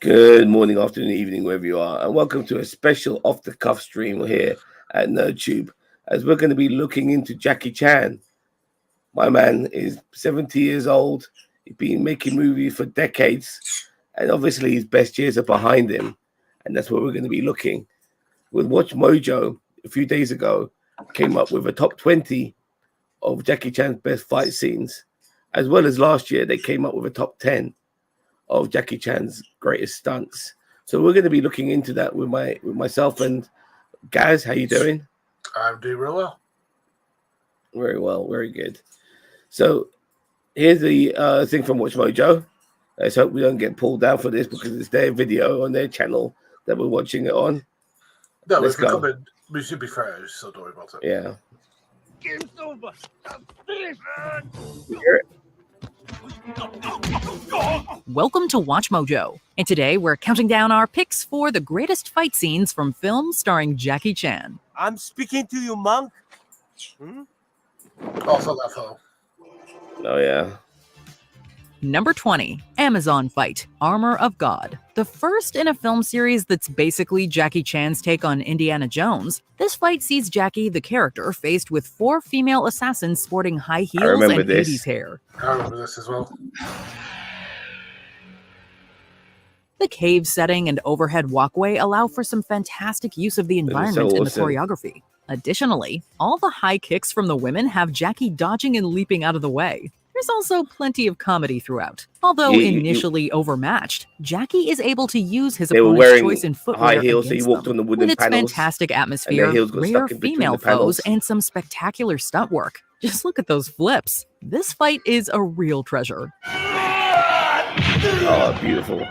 Good morning, afternoon, evening, wherever you are, and welcome to a special off-the-cuff stream here at NerdTube, as we're going to be looking into Jackie Chan. My man is 70 years old. He's been making movies for decades, and obviously his best years are behind him, and that's where we're going to be looking. With Watch Mojo, a few days ago, came up with a top 20 of Jackie Chan's best fight scenes, as well as last year they came up with a top 10 of Jackie Chan's greatest stunts. So we're going to be looking into that with myself and Gaz. How you doing? I'm doing real well. Very well, very good. So here's the thing from Watch Mojo. Let's hope we don't get pulled down for this because it's their video on their channel that we're watching it on. No, Let's go. We should be fair, so don't worry about it. Yeah. Game's over. I'm finished. Hear it. Welcome to Watch Mojo, and today we're counting down our picks for the greatest fight scenes from films starring Jackie Chan. I'm speaking to you, monk. Also, that fellow. Oh yeah. Number 20, Amazon Fight, Armor of God. The first in a film series that's basically Jackie Chan's take on Indiana Jones, this fight sees Jackie, the character, faced with 4 female assassins sporting high heels and 80s hair. I remember this as well. The cave setting and overhead walkway allow for some fantastic use of the environment in the choreography. Additionally, all the high kicks from the women have Jackie dodging and leaping out of the way. There's also plenty of comedy throughout. Although initially overmatched, Jackie is able to use his opponent's choice in footwear high heels, against so he walked them. on the wooden With its panels, fantastic atmosphere, rare female foes, and some spectacular stunt work. Just look at those flips. This fight is a real treasure. Oh, beautiful.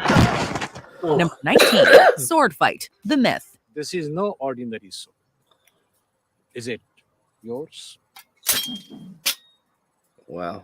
Number 19, Sword Fight, The Myth. This is no ordinary sword. Is it yours? Wow.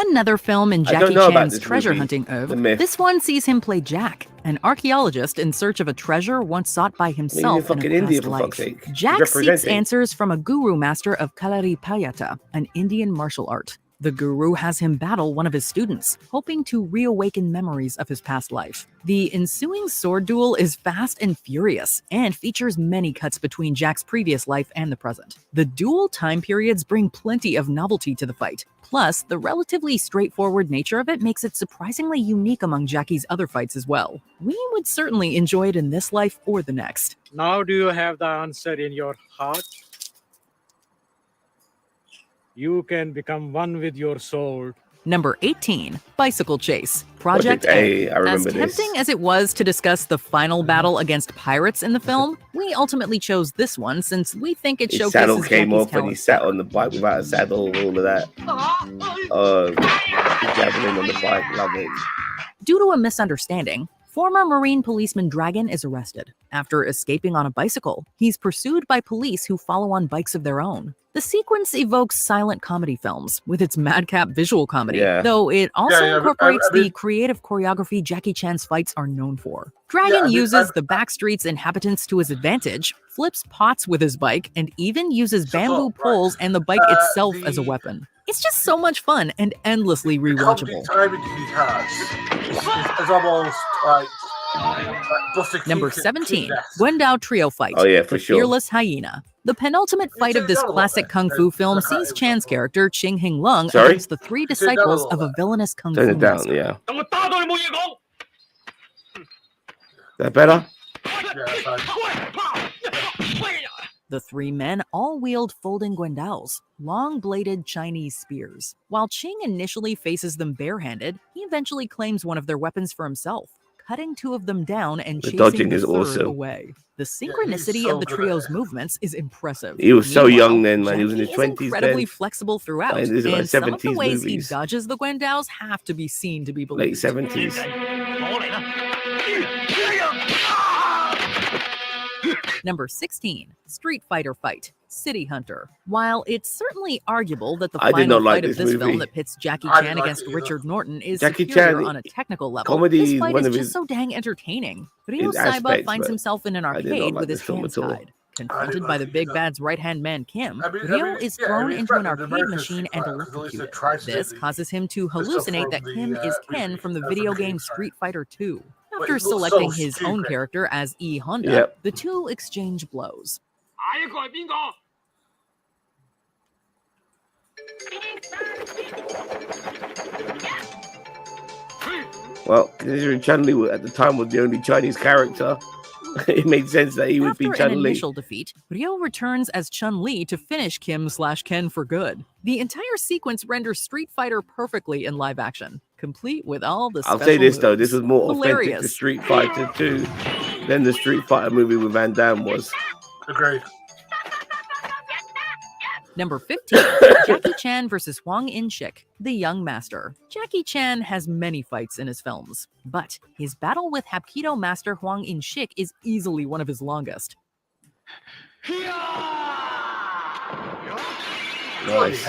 Another film in Jackie Chan's treasure hunting oeuvre. This one sees him play Jack, an archaeologist in search of a treasure once sought by himself in a past life. Jack seeks answers from a guru master of Kalaripayattu, an Indian martial art. The guru has him battle one of his students, hoping to reawaken memories of his past life. The ensuing sword duel is fast and furious, and features many cuts between Jack's previous life and the present. The dual time periods bring plenty of novelty to the fight. Plus, the relatively straightforward nature of it makes it surprisingly unique among Jackie's other fights as well. We would certainly enjoy it in this life or the next. Now do you have the answer in your heart? You can become one with your soul. Number 18, Bicycle Chase, Project A. As tempting as it was to discuss the final battle against pirates in the film, we ultimately chose this one since we think it showcases saddle came Jackie's off and he sat on the bike without a saddle, all of that. Javelin on the bike, love it. Due to a misunderstanding, former Marine policeman Dragon is arrested. After escaping on a bicycle, he's pursued by police who follow on bikes of their own. The sequence evokes silent comedy films with its madcap visual comedy, though it also incorporates the creative choreography Jackie Chan's fights are known for. Dragon uses the backstreet's inhabitants to his advantage, flips pots with his bike, and even uses bamboo poles and the bike itself as a weapon. It's just so much fun and endlessly rewatchable. Number 17, Guandao Trio Fight, for sure. Fearless Hyena. The penultimate fight of this classic kung fu film sees Chan's character, Ching Hing Lung, against the 3 disciples of a villainous kung fu master. Is that better? The 3 men all wield folding guandaos, long-bladed Chinese spears. While Ching initially faces them barehanded, he eventually claims one of their weapons for himself, cutting 2 of them down and chasing the 3rd away. The synchronicity of the trio's movements is impressive. He was so young then, man. He was in his 20s incredibly flexible throughout, and some of the ways he dodges the guandaos have to be seen to be believed. Late 70s. Number 16, Street Fighter Fight, City Hunter. While it's certainly arguable that the final fight of this film that pits Jackie Chan against Richard Norton is superior on a technical level, this fight is just so dang entertaining. Ryo Saiba finds himself in an arcade with his hands tied. Confronted by the big bad's right-hand man, Kim, Ryo is thrown into an arcade machine and electrocuted. This causes him to hallucinate that Kim is Ken from the video game Street Fighter II. After selecting his own character as E. Honda, the two exchange blows. Well, considering Chun-Li at the time was the only Chinese character, it made sense that he would be Chun-Li. After an initial defeat, Ryo returns as Chun-Li to finish Kim/Ken for good. The entire sequence renders Street Fighter perfectly in live action, complete with all the special I'll say this moves. though, this was more authentic to Street Fighter 2 than the Street Fighter movie with Van Damme was. Agreed. Number 15, Jackie Chan versus Hwang In-shik, the Young Master. Jackie Chan has many fights in his films, but his battle with Hapkido master Hwang In-shik is easily one of his longest. Nice.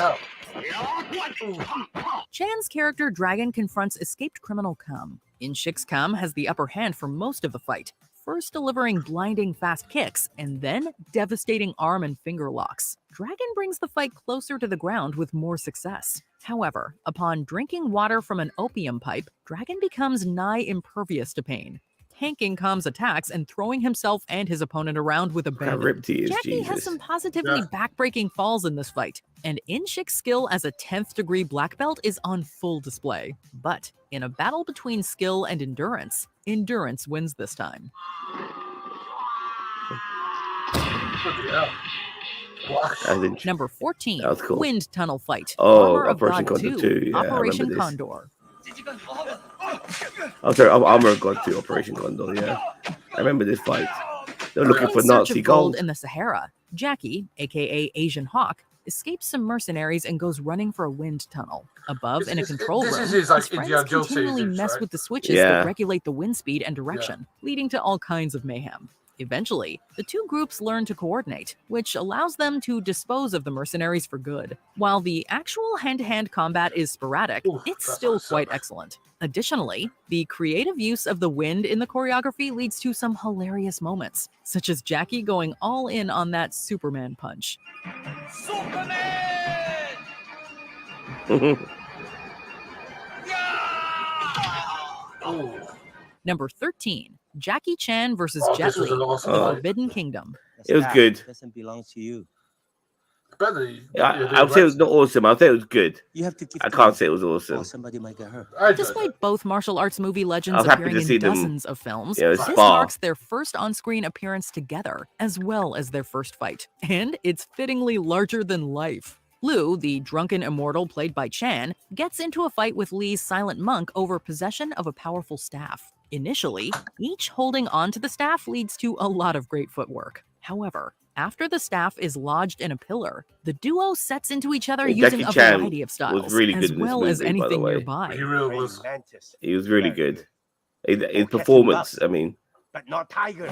Chan's character Dragon confronts escaped criminal Kam. In-shik's Kam has the upper hand for most of the fight, first delivering blinding fast kicks and then devastating arm and finger locks. Dragon brings the fight closer to the ground with more success. However, upon drinking water from an opium pipe, Dragon becomes nigh impervious to pain, tanking Kam's attacks and throwing himself and his opponent around with abandon. Jackie has some positively back-breaking falls in this fight, and In-shik's skill as a 10th degree black belt is on full display. But in a battle between skill and endurance, endurance wins this time. Number 14, cool. Wind Tunnel Fight. Oh, Armor of Operation God Condor 2, 2. Yeah, Operation Condor. Oh, sorry, Armor of God 2, Operation Condor, yeah. I remember this fight. They're looking for Nazi gold in the Sahara. Jackie, aka Asian Hawk, escapes some mercenaries and goes running for a wind tunnel. Above in a control room, his friends continually mess with the switches that regulate the wind speed and direction, leading to all kinds of mayhem. Eventually, the two groups learn to coordinate, which allows them to dispose of the mercenaries for good. While the actual hand-to-hand combat is sporadic, it's still quite excellent. Additionally, the creative use of the wind in the choreography leads to some hilarious moments, such as Jackie going all in on that Superman punch. Superman! Number 13, Jackie Chan versus Jet Li, The Forbidden Kingdom. It was good. Doesn't belong to you. I would say it was not awesome. I would say it was good. I can't say it was awesome. Somebody might get hurt. Despite both martial arts movie legends appearing in dozens of films, this marks their first on-screen appearance together, as well as their first fight. And it's fittingly larger than life. Liu, the drunken immortal played by Chan, gets into a fight with Li's silent monk over possession of a powerful staff. Initially, each holding onto the staff leads to a lot of great footwork. However, after the staff is lodged in a pillar, the duo sets into each other using a variety of styles, as well as anything nearby. He really was. He was really good. His performance, I mean. But not Tiger.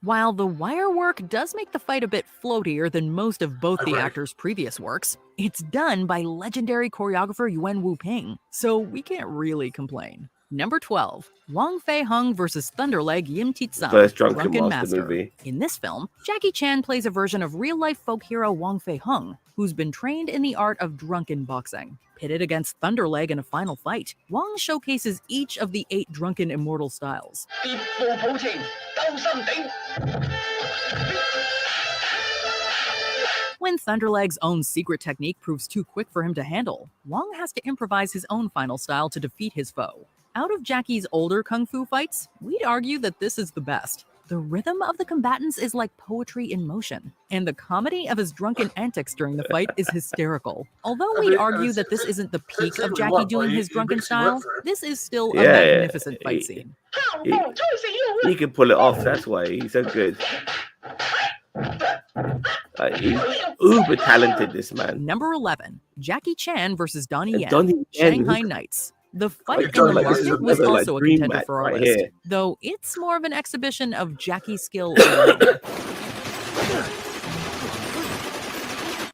While the wire work does make the fight a bit floatier than most of both the actors' previous works, it's done by legendary choreographer Yuen Wu-ping, so we can't really complain. Number 12, Wang Fei-hung versus Thunderleg Yim Tit-sam, First Drunken Master movie. In this film, Jackie Chan plays a version of real-life folk hero Wang Fei-hung, who's been trained in the art of drunken boxing. Pitted against Thunderleg in a final fight, Wang showcases each of the 8 drunken immortal styles. When Thunderleg's own secret technique proves too quick for him to handle, Wang has to improvise his own final style to defeat his foe. Out of Jackie's older kung fu fights, we'd argue that this is the best. The rhythm of the combatants is like poetry in motion, and the comedy of his drunken antics during the fight is hysterical. Although we'd argue that this isn't the peak of Jackie doing his drunken style, this is still a magnificent fight scene. He can pull it off, that's why he's so good. He's uber talented, this man. Number 11, Jackie Chan versus Donnie Yen, Shanghai Knights. The fight in the market was also a contender for our list, though it's more of an exhibition of Jackie's skill.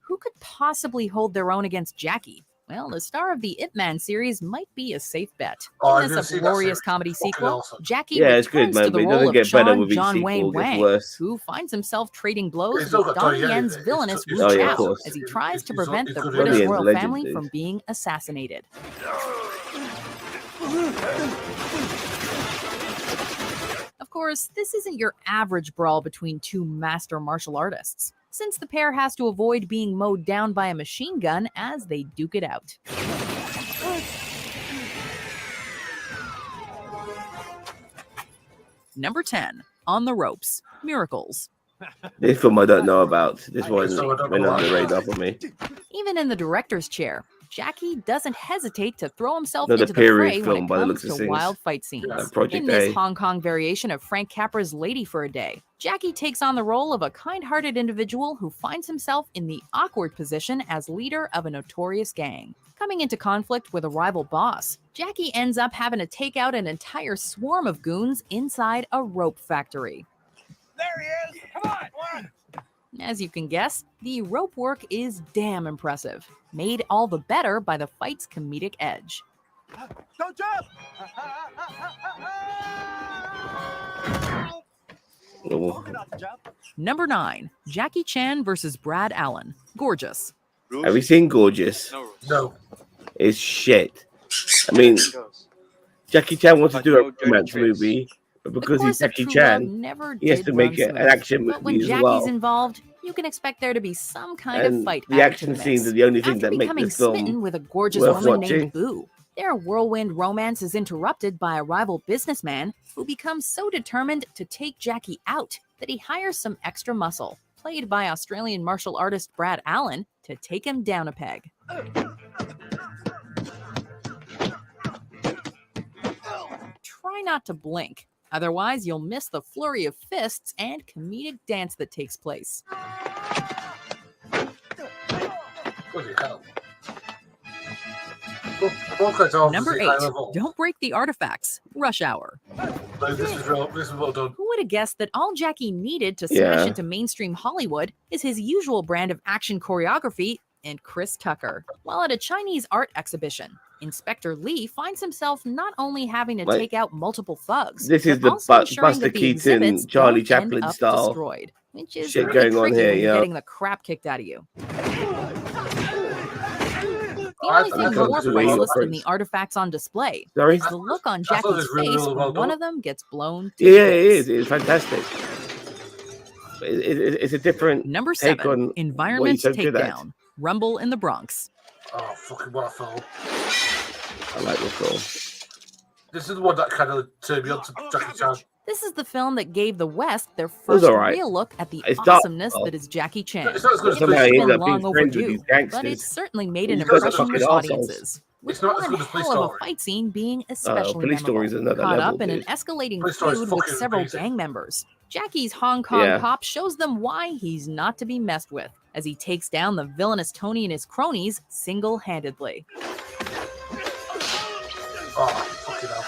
Who could possibly hold their own against Jackie? Well, the star of the Ip Man series might be a safe bet. In this glorious comedy sequel, Jackie returns to the role of John Wayne Wang, who finds himself trading blows with Donnie Yen's villainous Wu Chao as he tries to prevent the British royal family from being assassinated. course, this isn't your average brawl between two master martial artists, since the pair has to avoid being mowed down by a machine gun as they duke it out. Number 10, On the Ropes, Miracles. This film I don't know about. This one went under the radar for me. Even in the director's chair, Jackie doesn't hesitate to throw himself into the fray when it comes to wild fight scenes. In this Hong Kong variation of Frank Capra's Lady for a Day, Jackie takes on the role of a kind-hearted individual who finds himself in the awkward position as leader of a notorious gang. Coming into conflict with a rival boss, Jackie ends up having to take out an entire swarm of goons inside a rope factory. There he is! Come on! As you can guess, the rope work is damn impressive, made all the better by the fight's comedic edge. Don't jump! Number 9, Jackie Chan versus Brad Allen. Gorgeous. Have you seen Gorgeous? No. It's shit. I mean, Jackie Chan wants to do a romance movie, but because he's Jackie Chan, he has to make it an action movie as well. But when Jackie's involved, you can expect there to be some kind of fight. The action scenes are the only thing that make this film smitten with a gorgeous woman named Boo, their whirlwind romance is interrupted by a rival businessman who becomes so determined to take Jackie out that he hires some extra muscle, played by Australian martial artist Brad Allen, to take him down a peg. Try not to blink, otherwise you'll miss the flurry of fists and comedic dance that takes place. Bloody hell. Number 8, Don't Break the Artifacts, Rush Hour. This is well done. Who would have guessed that all Jackie needed to smash into mainstream Hollywood is his usual brand of action choreography and Chris Tucker? While at a Chinese art exhibition, Inspector Lee finds himself not only having to take out multiple thugs, this is the Buster Keaton, Charlie Chaplin style destroyed, which is shit really going on here. Getting the crap kicked out of you. The only thing more priceless than the artifacts on display is the look on Jackie's face when one of them gets blown to bits. It is. It's fantastic. It's a different Number 7, Environment Takedown, Rumble in the Bronx. Oh, fucking what a film. I like the film. This is the one that kind of turned me on to Jackie Chan. This is the film that gave the West their first real look at the awesomeness that is Jackie Chan. It's not as good as been long overdue, but it's certainly made an impression with audiences. With one hell of a fight scene being especially memorable. Caught up in an escalating feud with several gang members, Jackie's Hong Kong cop shows them why he's not to be messed with, as he takes down the villainous Tony and his cronies single-handedly. Oh, fucking hell.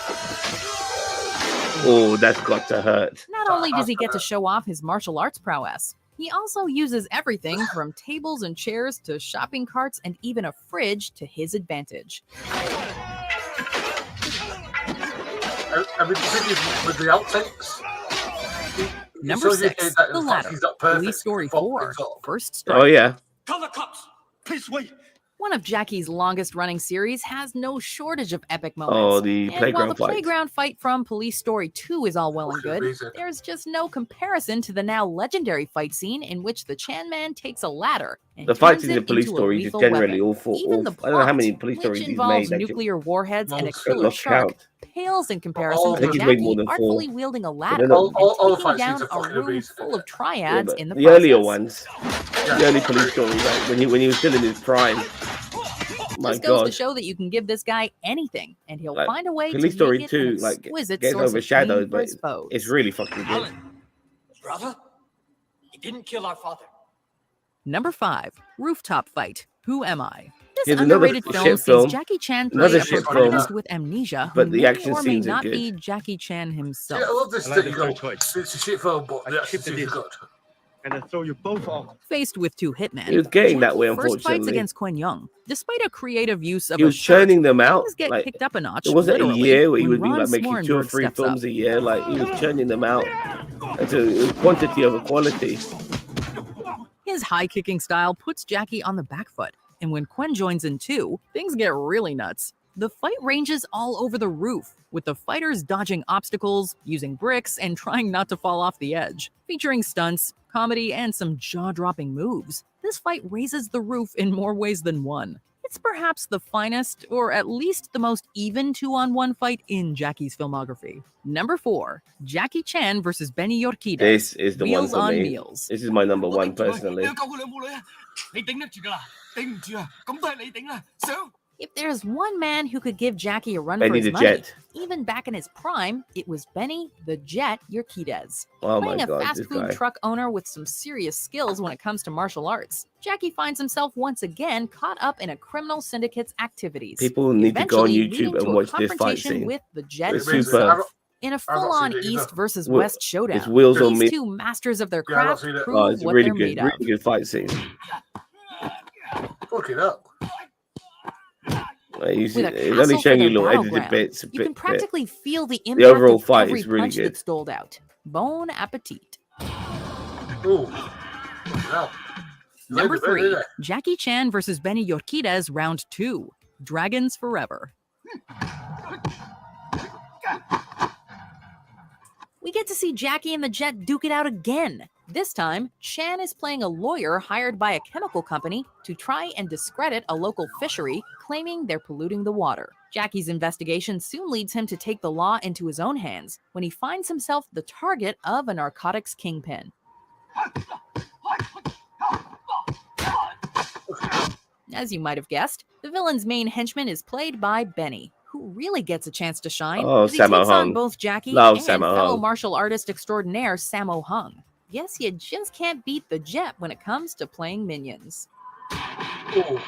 Oh, that's got to hurt. Not only does he get to show off his martial arts prowess, he also uses everything from tables and chairs to shopping carts and even a fridge to his advantage. With the outtakes. Number 6, The Ladder, Police Story 4, First Strike. Oh, yeah. Tell the cops! Please wait! One of Jackie's longest-running series has no shortage of epic moments. Oh, the playground while the playground fight from Police Story 2 is all well and good, there's just no comparison to the now legendary fight scene in which the Chan Man takes a ladder and the fights in the Police Story is generally awful. I don't know how many Police Stories he's made. Nuclear warheads and a killer shark pales in comparison to Jackie artfully wielding a ladder and taking down a room full of triads in the process. The earlier ones, the early Police Stories, like when he was still in his prime. Just goes to show that you can give this guy anything, and he'll find a way to make Story it 2, an exquisite gets overshadowed, but it's really fucking good. Brother, he didn't kill our father. Number 5, Rooftop Fight. Who Am I? This Here's underrated film sees Jackie Chan play a protagonist with amnesia who may or may not be Jackie Chan himself. Yeah, I love this thing. It's a shit film, but the action scenes are good. And I throw you both off. Faced with two hitmen, he was getting that way, first unfortunately. fights against Quen Yung. Despite a creative use of he was churning them out. Things get kicked up a notch. It wasn't a year where he would be Ron like making 2 or 3 films a year. Like he was churning them out. It's a quantity over quality. His high kicking style puts Jackie on the back foot, and when Quen joins in too, things get really nuts. The fight ranges all over the roof, with the fighters dodging obstacles, using bricks, and trying not to fall off the edge. Featuring stunts, comedy, and some jaw-dropping moves, this fight raises the roof in more ways than one. It's perhaps the finest, or at least the most even 2-on-1 fight in Jackie's filmography. Number 4, Jackie Chan versus Benny Urquidez. This is the Wheels one for on me. Wheels. This is my number one personally. If there's one man who could give Jackie a run Benny for his the money, Jet. even back in his prime, it was Benny the Jet Urquidez. Oh Playing my a God, fast this food guy. truck owner with some serious skills when it comes to martial arts, Jackie finds himself once again caught up in a criminal syndicate's activities. People need to go on eventually YouTube leading to and a watch this fight confrontation scene. with the Jet It's himself. super. In a I've not full-on seen it either. East versus Well, West showdown, it's Wheels on these Me. two masters of their Yeah, I've not craft seen it. prove Oh, it's what really they're good. made Really of. good fight scene. Look it up. It's With a only castle showing for you their little edited battleground, bits. you can practically feel the The impact overall of fight every is really punch good. that's doled out. Bon appetit. Ooh. Wow. Number 3, Jackie Chan versus Benny Urquidez, Round 2, Dragons Forever. We get to see Jackie and the Jet duke it out again. This time, Chan is playing a lawyer hired by a chemical company to try and discredit a local fishery, claiming they're polluting the water. Jackie's investigation soon leads him to take the law into his own hands when he finds himself the target of a narcotics kingpin. As you might have guessed, the villain's main henchman is played by Benny, who really gets a chance to shine Oh, as he Sammo takes on Hung. both Jackie Love and Sammo fellow Hung. martial artist extraordinaire Sammo Hung. Guess you just can't beat the Jet when it comes to playing minions. Ooh. Look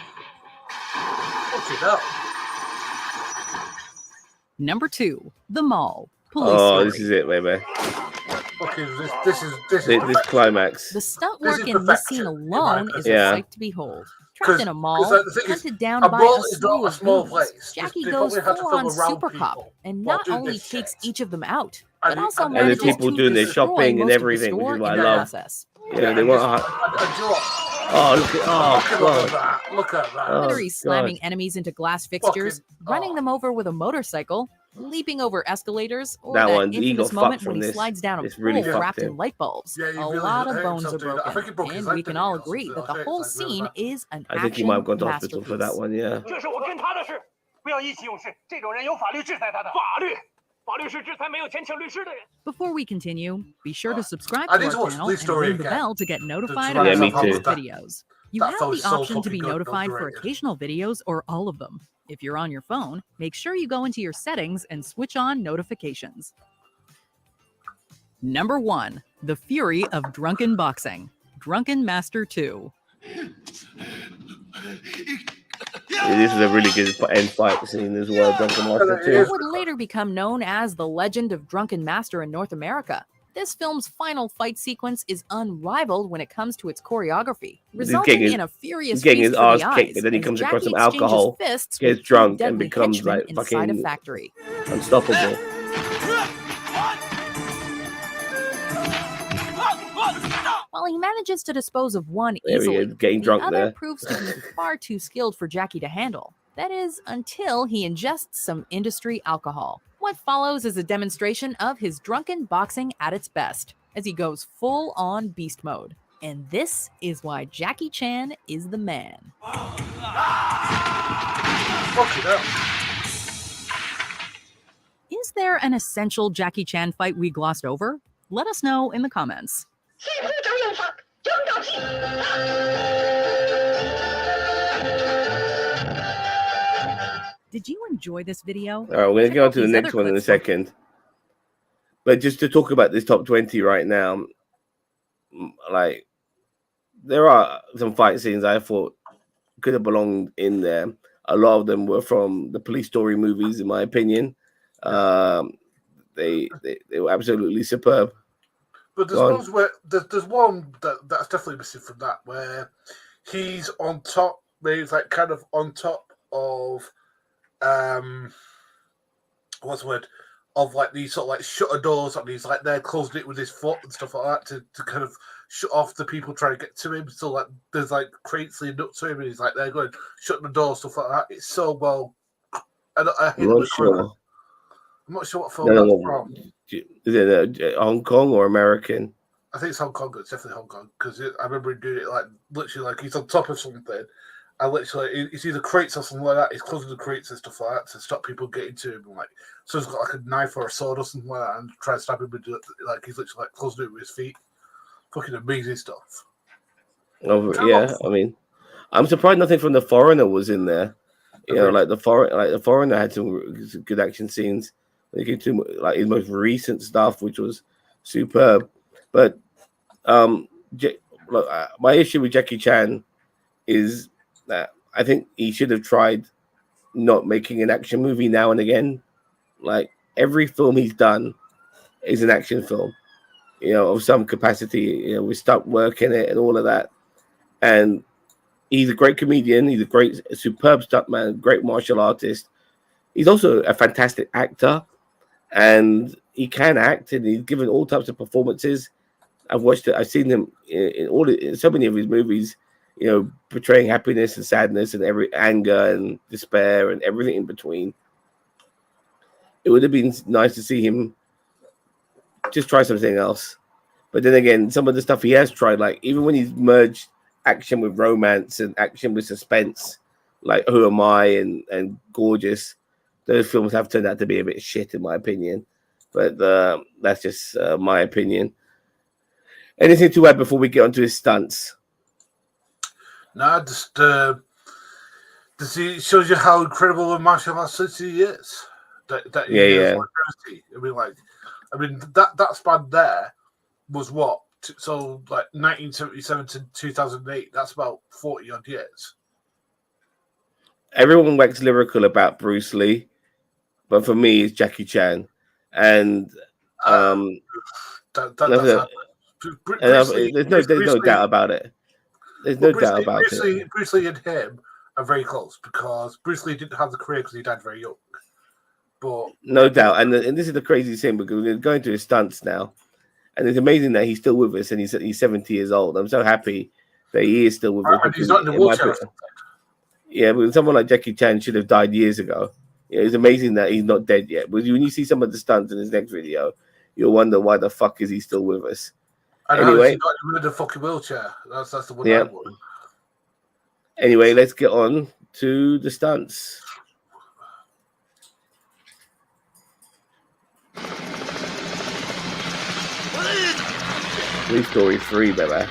it up. Number 2, The Mall. Police Oh, Story. this is it, baby. Okay, this is This climax. The stunt This work is in this perfection, scene in my alone is a opinion. sight to behold. Trapped in a mall, the thing is, hunted down a by mall a is not slew a of small goons, place. Jackie They goes probably had to full-on film around super cop people and while not doing only this takes shit. each of them out, And but also and the manages people to doing their destroy shopping and most everything, of the which is store what I in the love. process. Yeah, they want. Oh, look at. Oh, Look at God. that. Look at that. Oh, Literally slamming God. enemies into glass fixtures, running them over with a motorcycle, leaping over escalators, or That that one, he infamous got moment fucked when from he this. slides down a This really pole fucked wrapped in him. light bulbs. Yeah, he A really lot of hurt bones himself are doing that. I think he broke broken, his and we leg, can didn't he, all or agree something? that the I think whole it's like really scene bad. is an I think he might have action gone to hospital for that masterpiece. one, yeah. 这是我跟他的事，不要意气用事。这种人有法律制裁他的。法律是制裁没有钱请律师的人。 Before we continue, be sure to subscribe I to need our to watch channel Police and Story ring the again. bell to get notified Yeah, of our me too. latest videos. You That have film the is so option to be fucking good, notified for underrated. occasional videos or all of them. If you're on your phone, make sure you go into your settings and switch on notifications. Number 1, The Fury of Drunken Boxing, Drunken Master 2. Yeah, this is a really good end fight scene as well. Drunken Master Yeah, What 2. would later become known as the Legend of Drunken Master in North America. This film's final fight sequence is unrivaled when it comes to its choreography, resulting in a furious getting feast his for ass the kicked, eyes, and then he as comes Jackie across some exchanges alcohol, fists gets with two drunk, and deadly becomes henchmen like inside a fucking factory. unstoppable. While he manages to dispose of one There he easily, is, getting the drunk other there. proves to be far too skilled for Jackie to handle. That is, until he ingests some industry alcohol. What follows is a demonstration of his drunken boxing at its best, as he goes full-on beast mode. And this is why Jackie Chan is the man. Fuck it up. Is there an essential Jackie Chan fight we glossed over? Let us know in the comments. Did you enjoy this video? All right, we're going to Check go on out to the these next other one in a clips. second. But just to talk about this top 20 right now, like, there are some fight scenes I thought could have belonged in there. A lot of them were from the Police Story movies, in my opinion. They were absolutely superb. But there's ones where there's one that's definitely missing from that, where he's on top, where he's like kind of on top of what's the word? Of like these sort of like shutter doors, and he's like there closing it with his foot and stuff like that to kind of shut off the people trying to get to him. So like there's like crates leading up to him, and he's like there going shutting the door, stuff like that. It's so well I I'm not sure. I'm not sure what film that's from. Is it Hong Kong or American? I think it's Hong Kong. It's definitely Hong Kong because I remember him doing it like literally like he's on top of something, and literally it's either crates or something like that. He's closing the crates and stuff like that to stop people getting to him. And like someone's got like a knife or a sword or something like that, and try to stab him. Like he's literally like closing it with his feet. Fucking amazing stuff. Oh yeah, I mean, I'm surprised nothing from The Foreigner was in there. You know, like the Foreigner had some good action scenes. They came to like his most recent stuff, which was superb. But look, my issue with Jackie Chan is that I think he should have tried not making an action movie now and again. Like every film he's done is an action film, you know, of some capacity. You know, we stuck work in it and all of that. And he's a great comedian. He's a superb stuntman, great martial artist. He's also a fantastic actor, and he can act, and he's given all types of performances. I've watched it. I've seen him in so many of his movies, you know, portraying happiness and sadness and every anger and despair and everything in between. It would have been nice to see him just try something else. But then again, some of the stuff he has tried, like even when he's merged action with romance and action with suspense, like Who Am I and Gorgeous, those films have turned out to be a bit shit in my opinion. But that's just my opinion. Anything to add before we get onto his stunts? No, just it shows you how incredible a martial artist he is. That he is like, I mean, that span there was what? So like 1977 to 2008. That's about 40 odd years. Everyone waxes lyrical about Bruce Lee, but for me, it's Jackie Chan, and there's no doubt about it. There's no doubt about it. Bruce Lee and him are very close because Bruce Lee didn't have the career because he died very young. But no doubt, and this is the crazy thing because we're going to his stunts now, and it's amazing that he's still with us and he's 70 years old. I'm so happy that he is still with us. And he's not in the wheelchair. Yeah, but someone like Jackie Chan should have died years ago. You know, it's amazing that he's not dead yet. But when you see some of the stunts in his next video, you'll wonder why the fuck is he still with us. Anyway, he's not in the fucking wheelchair. That's the one. Yeah. Anyway, let's get on to the stunts. Toy Story 3, baby.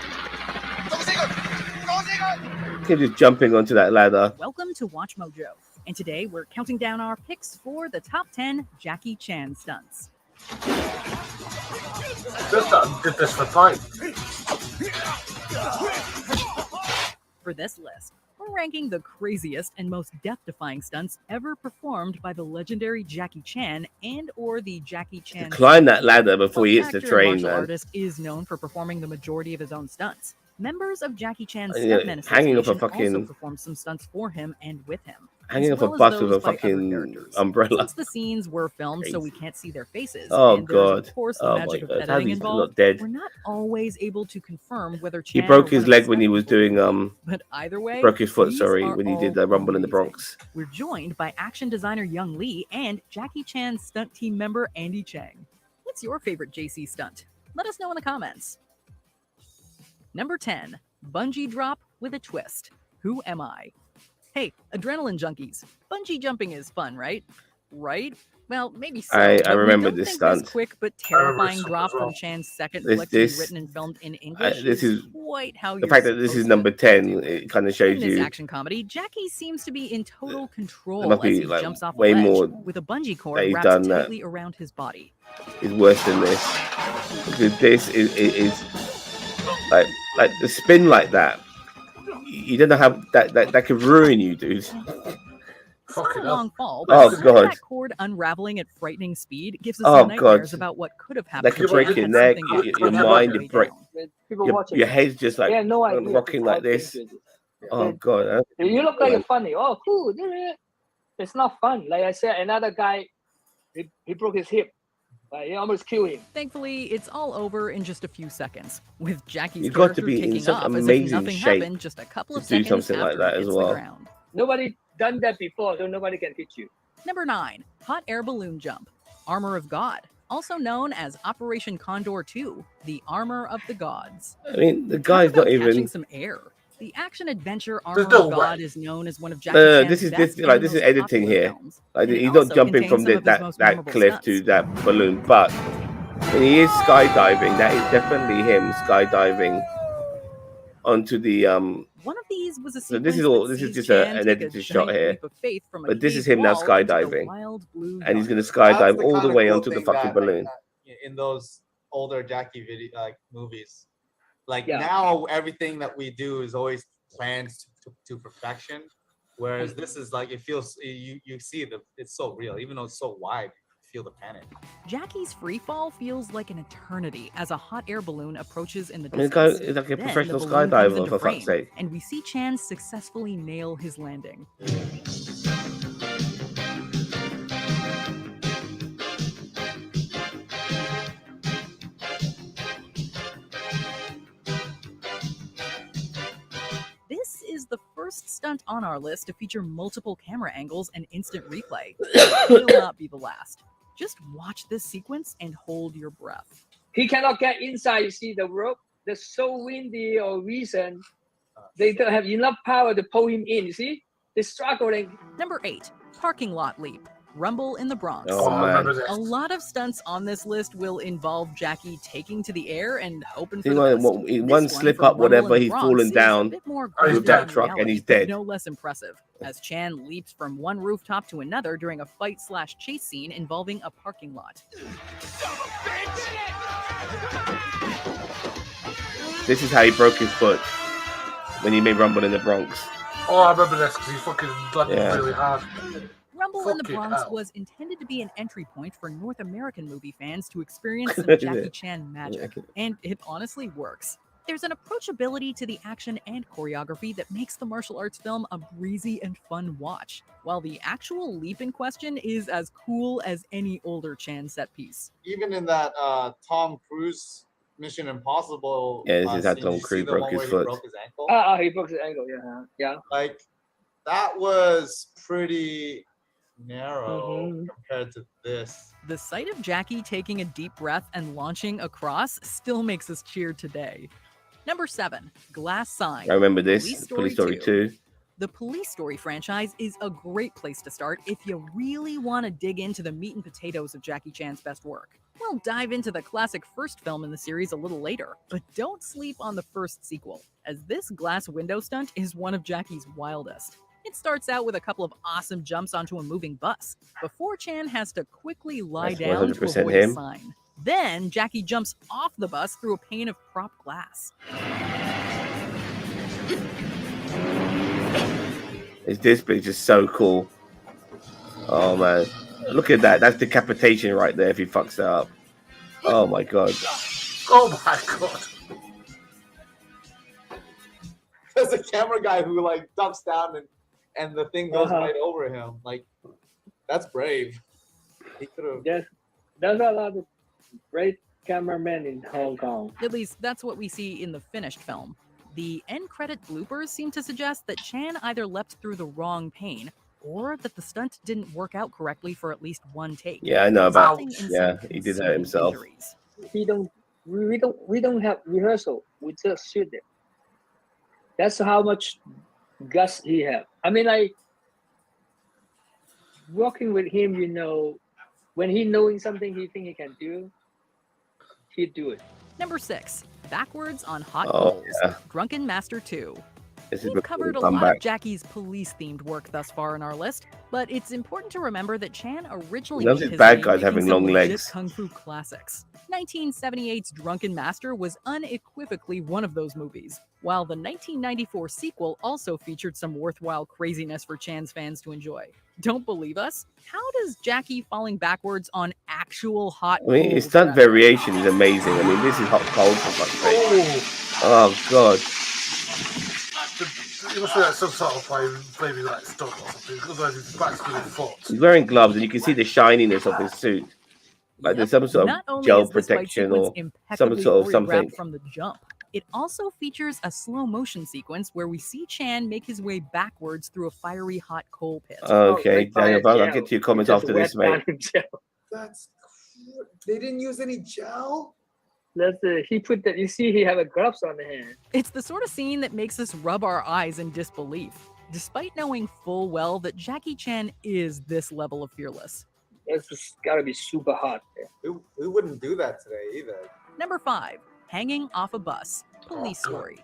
Him just jumping onto that ladder. Welcome to Watch Mojo, and today we're counting down our picks for the top 10 Jackie Chan stunts. Did this for fun. For this list, we're ranking the craziest and most death-defying stunts ever performed by the legendary Jackie Chan and/or the Jackie Chan. Climb that ladder before he hits the train, man. The artist is known for performing the majority of his own stunts. Members of Jackie Chan's stuntmen hanging off a also performed some stunts for him and with him. Hanging off a bus with a fucking umbrella. Since the scenes were filmed so we can't see their faces, oh and god! Of course, the magic of editing involved. We're not always able to confirm whether Chan he broke his leg when he was doing But either way, broke his foot. Sorry, when he did the Rumble in the Bronx. We're joined by action designer Young Lee and Jackie Chan's stunt team member Andy Chang. What's your favorite JC stunt? Let us know in the comments. Number 10. Bungee drop with a twist. Who am I? Hey, adrenaline junkies. Bungee jumping is fun, right? Right? Well, maybe so. I remember this stunt. This quick but terrifying drop from Chan's second flick to be written and filmed in English. This is quite how the fact that this is number 10. It kind of shows in this you. Action comedy, Jackie seems to be in total control must be, as he like, jumps off way the ledge more with a bungee cord that he's wrapped done tightly around his body. Is worse than this. Because this is like the spin like that. You don't know how that could ruin you, dude. It's not a long fall, but god! That cord unraveling at frightening speed gives us nightmares about what could have happened. That could break your neck, your mind, your head's just like rocking like this. Oh god! You look like you're funny. Oh, cool! It's not fun. Like I said, another guy, he broke his hip. He almost killed him. Thankfully, it's all over in just a few seconds. With Jackie's got to character be in taking some off as if amazing nothing shape happened just a couple of to do seconds something after like that it as hits well. the ground. Nobody done that before, so nobody can teach you. Number 9, hot air balloon jump. Armor of God, also known as Operation Condor 2, the Armor of the Gods. I mean, the guy's not even catching some air. The action-adventure Armor There's no of God way. is known as one of Jackie Chan's this is best like and this is most editing popular here. films. Like And it he's not also jumping from contains some of his most that memorable cliff stunts. to that balloon, but when he is skydiving, that is definitely him skydiving onto the One of these was a So this is just an edited shot here, but this is him now skydiving, and he's going to skydive all the way onto the fucking balloon. In those older Jackie movies, like now everything that we do is always planned to perfection, whereas this is like it feels you see it's so real, even though it's so wide. Feel the panic. Jackie's free fall feels like an eternity as a hot air balloon approaches in the I mean, distance. the guy is like a Then professional the balloon comes skydiver, into for frame, fuck's sake. and we see Chan successfully nail his landing. This is the first stunt on our list to feature multiple camera angles and instant replay. It will not be the last. Just watch this sequence and hold your breath. He cannot get inside. You see the rope. It's so windy or reason. They don't have enough power to pull him in. You see, they're struggling. Number 8, parking lot leap. Rumble in the Bronx. Oh, man. A lot of stunts on this list will involve Jackie taking to the air and hoping for See, the best. one slip up, whatever, he's fallen down with that truck and he's dead. No less impressive, as Chan leaps from one rooftop to another during a fight/chase scene involving a parking lot. This is how he broke his foot when he made Rumble in the Bronx. Oh, I remember this because he fucking landed really hard. Rumble in the Bronx was intended to be an entry point for North American movie fans to experience some Jackie Chan magic, and it honestly works. There's an approachability to the action and choreography that makes the martial arts film a breezy and fun watch, while the actual leap in question is as cool as any older Chan set piece. Even in that Tom Cruise Mission Impossible, this is how Tom Cruise broke his foot. He broke his ankle. He broke his ankle. Yeah. Like that was pretty narrow compared to this. The sight of Jackie taking a deep breath and launching across still makes us cheer today. Number 7, Glass Sign. I remember this, Police Story 2. The Police Story franchise is a great place to start if you really want to dig into the meat and potatoes of Jackie Chan's best work. We'll dive into the classic first film in the series a little later, but don't sleep on the first sequel, as this glass window stunt is one of Jackie's wildest. It starts out with a couple of awesome jumps onto a moving bus, before Chan has to quickly lie down to avoid a sign. Then Jackie jumps off the bus through a pane of prop glass. His display is just so cool. Oh man, look at that. That's decapitation right there if he fucks that up. Oh my god. Oh my god. There's a camera guy who like ducks down and the thing goes right over him. Like that's brave. He could have. Yes, there's a lot of great cameramen in Hong Kong. At least that's what we see in the finished film. The end credit bloopers seem to suggest that Chan either leapt through the wrong pane, or that the stunt didn't work out correctly for at least one take. Yeah, I know about. Yeah, he did that himself. We don't have rehearsal. We just shoot it. That's how much guts he had. I mean, like working with him, you know, when he knowing something he think he can do, he'd do it. Number 6, Backwards on Hot Coals, Drunken Master 2. We've covered a lot of Jackie's police-themed work thus far in our list, but it's important to remember that Chan originally made his bad name guys having long legs. Kung Fu classics. 1978's Drunken Master was unequivocally one of those movies, while the 1994 sequel also featured some worthwhile craziness for Chan's fans to enjoy. Don't believe us? How does Jackie falling backwards on actual hot coals? I mean, his stunt variation is amazing. I mean, this is hot cold for fuck's sake. Oh god. You must be like some sort of maybe like stunt or something, otherwise his back's going to foot. He's wearing gloves and you can see the shininess of his suit. Like there's some sort of gel protection or some sort of something. From the jump, It also features a slow motion sequence where we see Chan make his way backwards through a fiery hot coal pit. Okay, Daniel, I'll get to your comments after this, mate. They didn't use any gel? He put that. You see, he have a gloves on the hand. It's the sort of scene that makes us rub our eyes in disbelief, despite knowing full well that Jackie Chan is this level of fearless. It's got to be super hot. We wouldn't do that today either. Number 5, hanging off a bus. Police Story.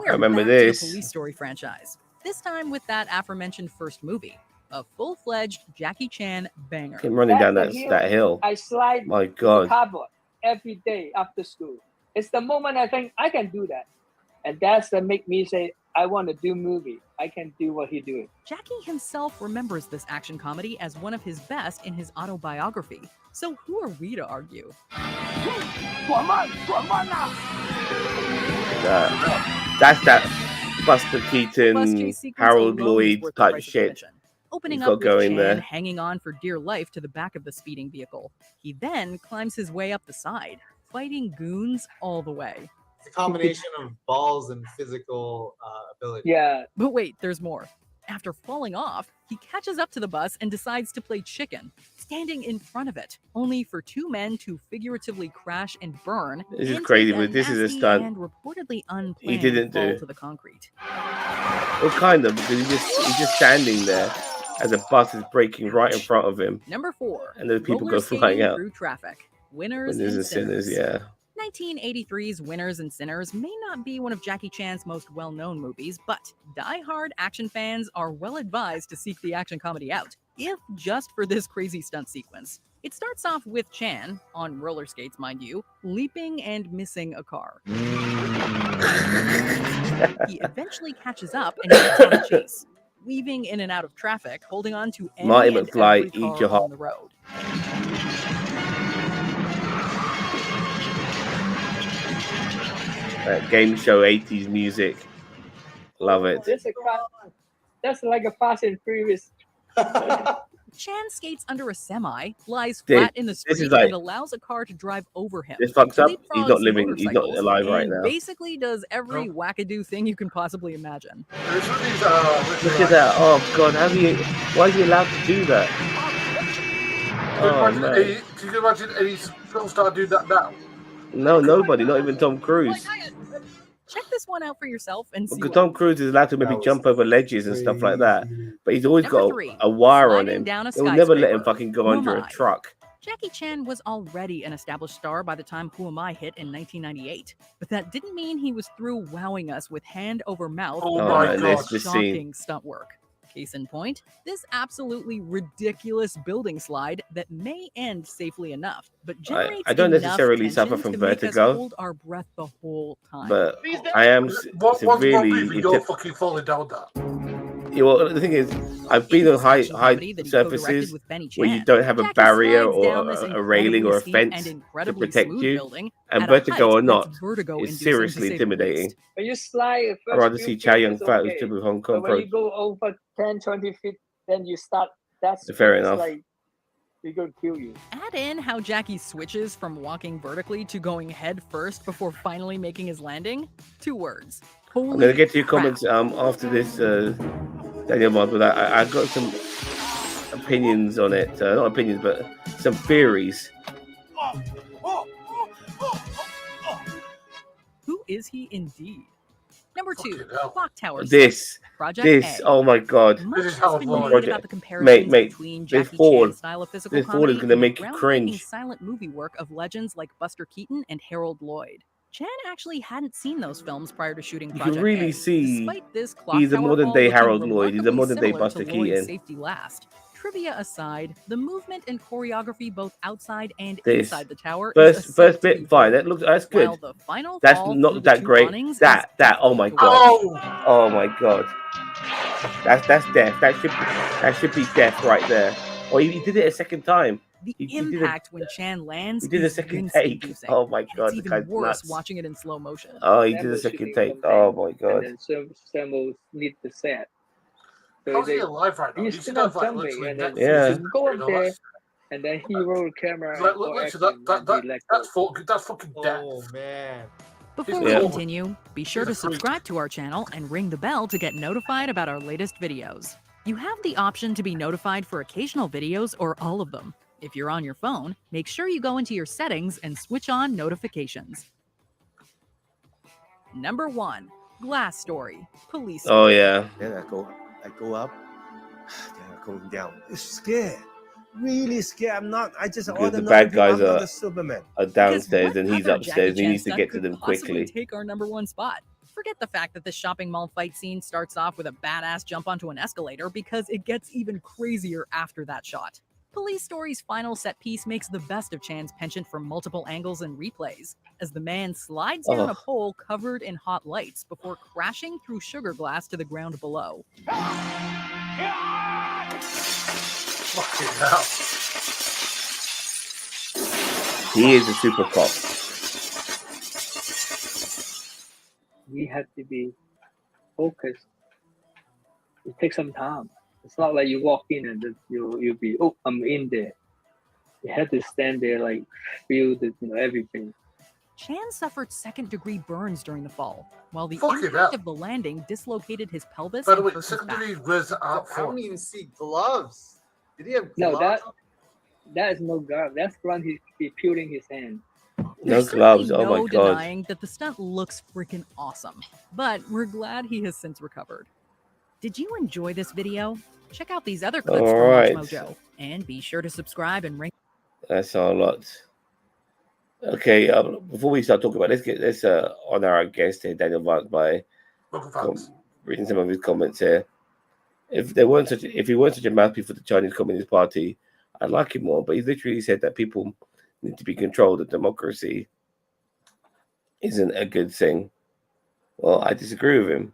I remember this. The Police Story franchise. This time with that aforementioned first movie, a full-fledged Jackie Chan banger. Him running down that hill. I slide. My God. Every day after school. It's the moment I think I can do that. And that's that make me say, I want to do movie. I can do what he doing. Jackie himself remembers this action comedy as one of his best in his autobiography. So who are we to argue? That's that Buster Keaton, Harold Lloyd type shit. Opening up with Chan hanging on for dear life to the back of the speeding vehicle. He then climbs his way up the side, fighting goons all the way. It's a combination of balls and physical ability. Yeah. But wait, there's more. After falling off, he catches up to the bus and decides to play chicken, standing in front of it, only for two men to figuratively crash and burn. This is crazy, but this is a stunt. And reportedly unplanned he didn't do to the concrete. Well, kind of, because he's just standing there as a bus is braking right in front of him. Number 4. And then people go flying out. Through traffic. Winners and sinners. Yeah. 1983's Winners and Sinners may not be one of Jackie Chan's most well-known movies, but die-hard action fans are well advised to seek the action comedy out, if just for this crazy stunt sequence. It starts off with Chan, on roller skates mind you, leaping and missing a car. He eventually catches up and gets on a chase, weaving in and out of traffic, holding on to any Marty and McFly, every car eat your heart on the road. Game show 80s music. Love it. That's like a Fast and Furious. Chan skates under a semi, lies flat in the street, and allows a car to drive over him. This fucks up. He's not living. He's not alive right now. Basically does every wackadoo thing you can possibly imagine. Look at that. Oh, God. Why is he allowed to do that? Can you imagine any film star doing that now? No, nobody. Not even Tom Cruise. Check this one out for yourself and see. Because Tom Cruise is allowed to maybe jump over ledges and stuff like that, but he's always got a wire on him. They'll never let him fucking go under a truck. Jackie Chan was already an established star by the time Who Am I hit in 1998, but that didn't mean he was through wowing us with hand over mouth shocking stunt work. Case in point, this absolutely ridiculous building slide that may end safely enough, but generates I don't necessarily suffer from vertigo, hold our breath the whole time. but I am severely. You're fucking falling down that. Yeah, well, the thing is, I've been on high surfaces where you don't have a barrier or a railing or a fence to protect you, and vertigo or not, it's seriously intimidating. When you slide, I'd rather see Chow Yun-fat with Triple Hong Kong. But when you go over 10, 20 feet, then you start. That's fair enough. Like, we're gonna kill you. Add in how Jackie switches from walking vertically to going head first before finally making his landing. 2 words. Holy I'm gonna get to your crap. comments after this, Daniel Mod, but I've got some opinions on it. Not opinions, but some theories. Who is he indeed? Number 2, Clock Tower. This, Project A. Oh my God. Much This is has how been it's made going. about the comparisons between this Jackie fall Chan's style of physical is comedy going to and make you groundbreaking cringe. silent movie work of legends like Buster Keaton and Harold Lloyd. Chan actually hadn't seen those films prior to shooting Project can really A. see Despite this, Clock he's a Tower modern fall day looking Harold Lloyd. He's a remarkably modern day similar Buster to Lloyd's Keaton. Safety Last. Trivia aside, the movement and choreography both outside and This inside the tower first bit fine. That's good. While the final That's fall not through that the two great. awnings That is oh my God. Oh my God. That's death. That should be death right there. Oh, he did it a second time. The impact when Chan lands. He did a second take. Oh my God. It's even worse watching it in slow motion. Oh, he did a second take. Oh my God. And then some will need the set. How's he alive right now? He's still not jumping, and then Yeah. go up there, and then he roll the camera. That's fucking death. Oh man. Before we continue, be sure to subscribe to our channel and ring the bell to get notified about our latest videos. You have the option to be notified for occasional videos or all of them. If you're on your phone, make sure you go into your settings and switch on notifications. Number 1, Glass Story, Police Story. Oh yeah. Then I go up, then I go down. It's scared. Really scared. I'm not. I just because the bad guys are Superman. Are downstairs and he's upstairs and he needs to get to them quickly. Take our number 1 spot. Forget the fact that the shopping mall fight scene starts off with a badass jump onto an escalator because it gets even crazier after that shot. Police Story's final set piece makes the best of Chan's penchant from multiple angles and replays, as the man slides down a pole covered in hot lights before crashing through sugar glass to the ground below. Fucking hell. He is a super cop. We have to be focused. It takes some time. It's not like you walk in and you'll be, oh, I'm in there. You have to stand there, like, feel the, everything. Chan suffered second-degree burns during the fall, while the impact of the landing dislocated his pelvis. By the way, the second-degree burns out. I don't even see gloves. Did he have gloves? No, that is no glove. That's when he's peeling his hand. No gloves. Oh my god. Denying that the stunt looks freaking awesome, but we're glad he has since recovered. Did you enjoy this video? Check out these other clips from Watch Mojo, and be sure to subscribe and ring. That's a lot. Okay, before we start talking about it, let's honor our guest here, Daniel Vance, by reading some of his comments here. If he weren't such a mouthpiece for the Chinese Communist Party, I'd like him more. But he literally said that people need to be controlled. That democracy isn't a good thing. Well, I disagree with him.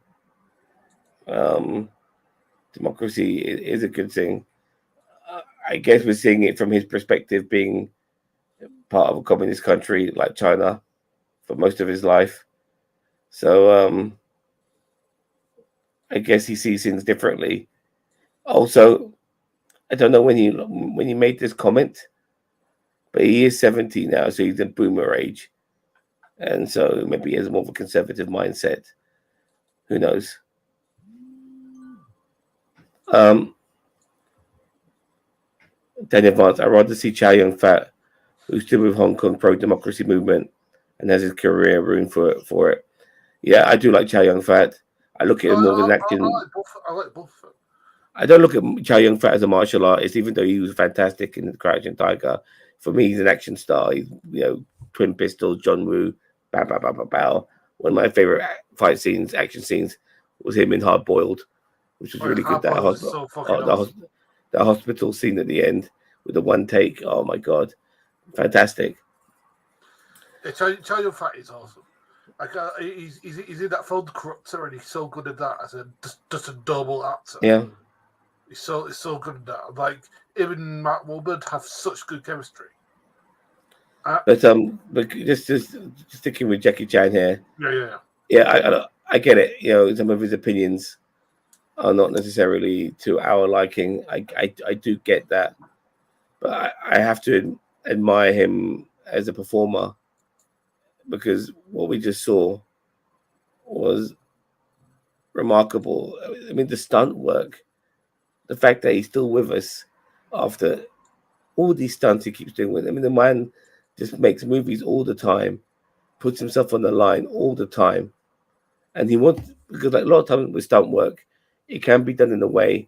Democracy is a good thing. I guess we're seeing it from his perspective, being part of a communist country like China for most of his life. So I guess he sees things differently. Also, I don't know when he made this comment, but he is 70 now, so he's in boomer age, and so maybe he has more of a conservative mindset. Who knows? Daniel Vance, I'd rather see Chow Yun-fat, who's still with Hong Kong pro-democracy movement and has his career ruined for it. Yeah, I do like Chow Yun-fat. I look at him more as an acting. I like both. I don't look at Chow Yun-fat as a martial artist, even though he was fantastic in The Crouching Tiger. For me, he's an action star. He's, Twin Pistols, John Woo, bow, bow, bow, bow, bow. One of my favorite action scenes, was him in Hard Boiled, which was really good. That hospital scene at the end with the one take. Oh my god, fantastic! Yeah, Chow Yun-fat is awesome. Like he's in that film The Corruptor, and he's so good at that as just a double actor. Yeah, he's so good at that. Like him and Mark Wahlberg have such good chemistry. But just sticking with Jackie Chan here. Yeah. I get it. Some of his opinions are not necessarily to our liking. I do get that, but I have to admire him as a performer, because what we just saw was remarkable. I mean, the stunt work, the fact that he's still with us after all these stunts he keeps doing with him. I mean, the man just makes movies all the time, puts himself on the line all the time, and he wants, because like a lot of times with stunt work, it can be done in a way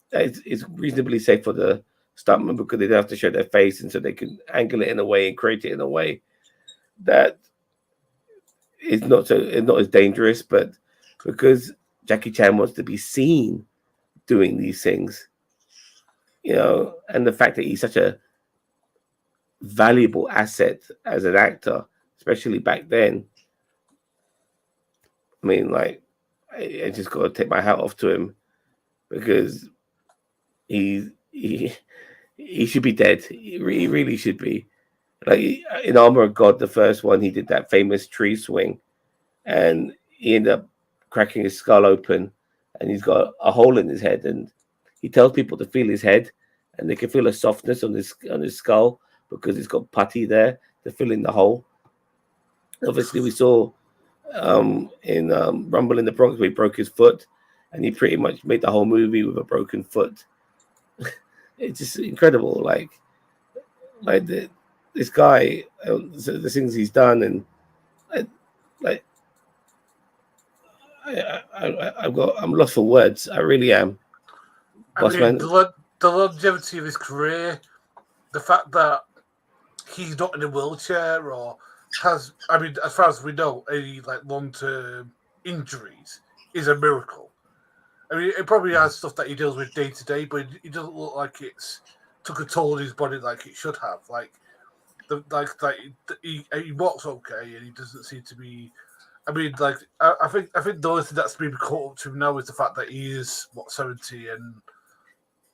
that is reasonably safe for the stuntman, because they don't have to show their face, and so they can angle it in a way and create it in a way that is not as dangerous. But because Jackie Chan wants to be seen doing these things, and the fact that he's such a valuable asset as an actor, especially back then. I mean, like, I just got to take my hat off to him, because he should be dead. He really should be. Like in Armor of God, the first one, he did that famous tree swing, and he ended up cracking his skull open, and he's got a hole in his head, and he tells people to feel his head, and they can feel a softness on his skull, because it's got putty there to fill in the hole. Obviously, we saw in Rumble in the Bronx where he broke his foot, and he pretty much made the whole movie with a broken foot. It's just incredible, like this guy, the things he's done, and I'm lost for words. I really am. Bossman. The longevity of his career, the fact that he's not in a wheelchair or has, as far as we know, any like long-term injuries is a miracle. It probably has stuff that he deals with day to day, but it doesn't look like it's took a toll on his body like it should have. He walks okay, and he doesn't seem to be. I think the only thing that's been caught up to him now is the fact that he is 70, and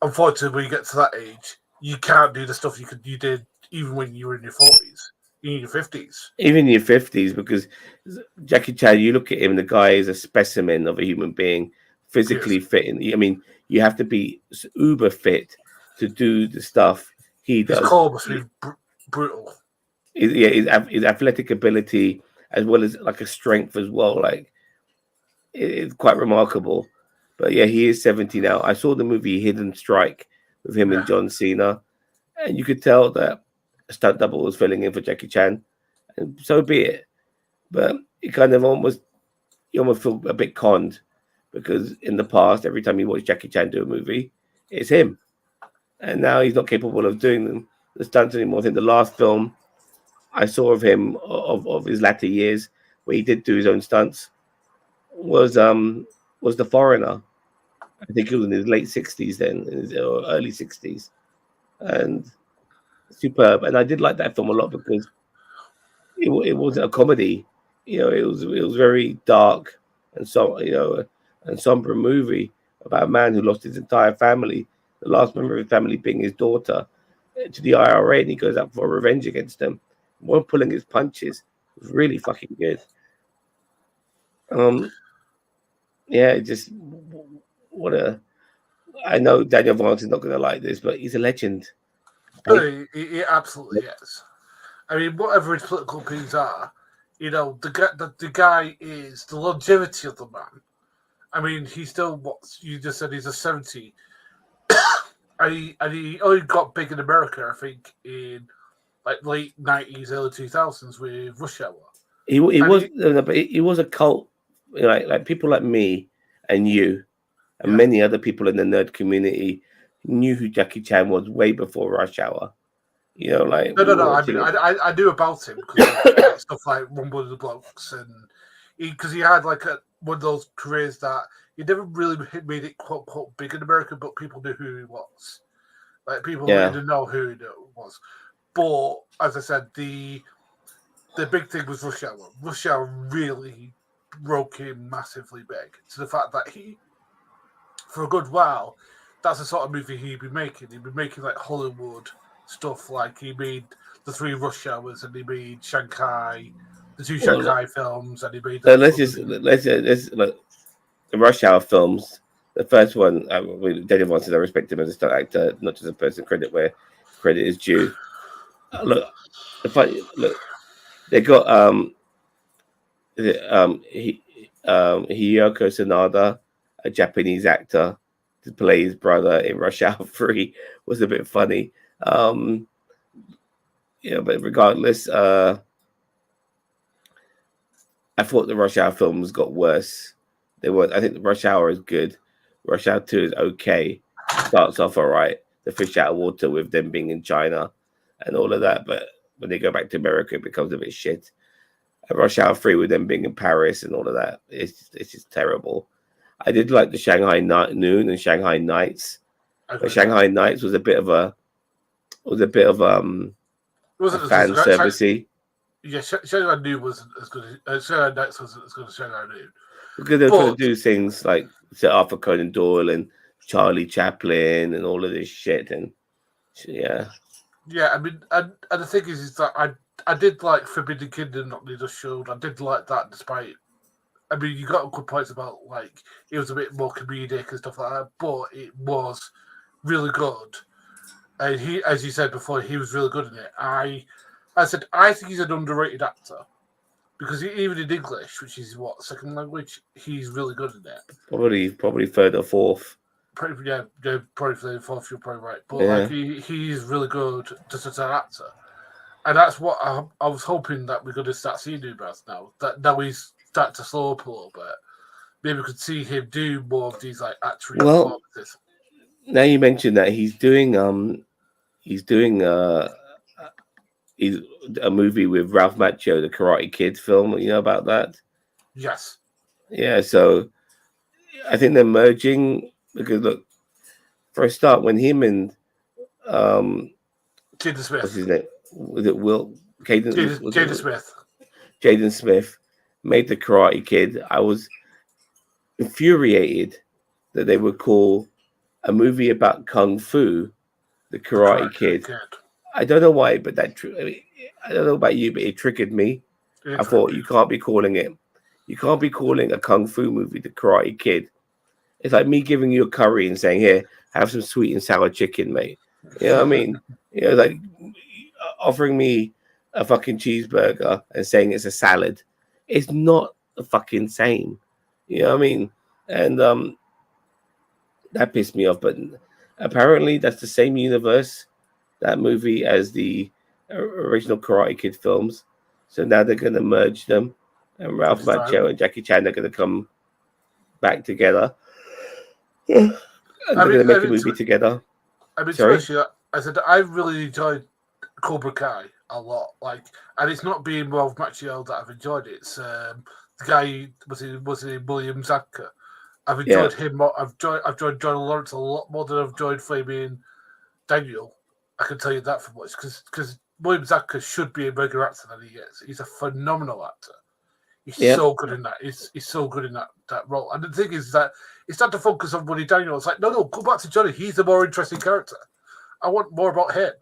unfortunately, when you get to that age, you can't do the stuff you did even when you were in your 40s, in your 50s. Even in your 50s, because Jackie Chan, you look at him, the guy is a specimen of a human being, physically fit. You have to be uber fit to do the stuff he does. His core must be brutal. His athletic ability, as well as like a strength as well, like it's quite remarkable. But yeah, he is 70 now. I saw the movie Hidden Strike with him and John Cena, and you could tell that a stunt double was filling in for Jackie Chan, and so be it. But it kind of you almost feel a bit conned, because in the past, every time you watch Jackie Chan do a movie, it's him, and now he's not capable of doing the stunts anymore. I think the last film I saw of him of his latter years, where he did do his own stunts, was The Foreigner. I think he was in his late 60s then, in his early 60s, and superb. And I did like that film a lot because it wasn't a comedy. It was very dark and and somber movie about a man who lost his entire family, the last member of his family being his daughter, to the IRA, and he goes out for revenge against them. One pulling his punches. It was really fucking good. Just I know Daniel Vance is not going to like this, but he's a legend. He absolutely is. Whatever his political opinions are, the guy is the longevity of the man. He's still what you just said. He's a 70, and he only got big in America, I think, in like late 90s, early 2000s with Rush Hour. He was a cult, like people like me and you and many other people in the nerd community knew who Jackie Chan was way before Rush Hour. No. I knew about him because stuff like Rumble of the Blokes, and because he had like one of those careers that he never really made it quote unquote big in America, but people knew who he was. Like people didn't know who he was. But as I said, the big thing was Rush Hour. Rush Hour really broke him massively big, to the fact that he, for a good while, that's the sort of movie he'd be making. He'd be making like Hollywood stuff. Like he made the 3 Rush Hours, and he made Shanghai, the 2 Shanghai films, and he made. Let's look, the Rush Hour films. The first one, Daniel Vance, I respect him as a stunt actor, not just a person. Credit where credit is due. Look, they got Hiyoko Sanada, a Japanese actor, to play his brother in Rush Hour 3. Was a bit funny. But regardless, I thought the Rush Hour films got worse. I think the Rush Hour is good. Rush Hour 2 is okay. Starts off all right. The fish out of water with them being in China and all of that, but when they go back to America, it becomes a bit shit. And Rush Hour 3 with them being in Paris and all of that, it's just terrible. I did like the Shanghai Noon and Shanghai Nights. But Shanghai Nights was a bit of fan servicey. Yeah, Shanghai Noon wasn't as good. Shanghai Nights wasn't as good as Shanghai Noon. Because they were trying to do things like Sir Arthur Conan Doyle and Charlie Chaplin and all of this shit, and yeah. Yeah, and the thing is that I did like Forbidden Kingdom, not Needle Shield. I did like that, despite. You got good points about like it was a bit more comedic and stuff like that, but it was really good. And he, as you said before, he was really good in it. I think he's an underrated actor. Because even in English, which is what second language, he's really good in it. Probably third or fourth. Probably third or fourth. You're probably right, but like he's really good just as an actor, and that's what I was hoping that we're going to start seeing him as now. That now he's starting to slow up a little bit. Maybe we could see him do more of these like acting performances. Now you mentioned that he's doing a movie with Ralph Macchio, the Karate Kid film. You know about that? Yes. Yeah. So I think they're merging because look, for a start, when him and Jaden Smith, what's his name? Was it Will? Jaden Smith. Jaden Smith made the Karate Kid. I was infuriated that they would call a movie about kung fu the Karate Kid. I don't know why, but I don't know about you, but it triggered me. I thought you can't be calling a kung fu movie the Karate Kid. It's like me giving you a curry and saying, "Here, have some sweet and sour chicken, mate." You know what I mean? Like offering me a fucking cheeseburger and saying it's a salad. It's not the fucking same. You know what I mean? And that pissed me off. But apparently, that's the same universe, that movie, as the original Karate Kid films. So now they're going to merge them, and Ralph Macchio and Jackie Chan are going to come back together. And they're going to make a movie together. Sorry? I said I really enjoyed Cobra Kai a lot. And it's not being Ralph Macchio that I've enjoyed it. It's the guy was it William Zabka. I've enjoyed him more. I've enjoyed John Lawrence a lot more than I've enjoyed Fabian Daniel. I can tell you that for much because William Zabka should be a bigger actor than he is. He's a phenomenal actor. He's so good in that. He's so good in that role. And the thing is that it's not to focus on Woody Daniel. It's like, no, go back to Johnny. He's the more interesting character. I want more about him.